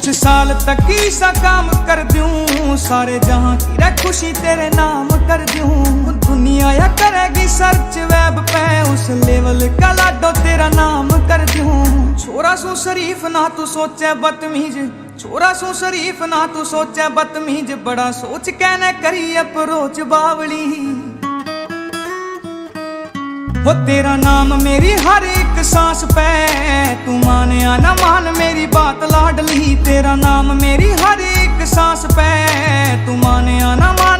कुछ साल तक ही सा काम कर दूं, सारे जहां की रे खुशी तेरे नाम कर दूं। दुनिया या करेगी सर्च वेब पे, उस लेवल का लाडो तेरा नाम कर दूं। छोरा सू शरीफ ना तू सोचे बदतमीज, छोरा सू शरीफ ना तू सोचे बदतमीज, बड़ा सोच कहने करी अप्रोच बावली। हो तेरा नाम मेरी हर एक सांस पे, तू मान या ना मान मेरी बात लाडली। तेरा नाम मेरी हर एक सांस पे, तू मान या ना मान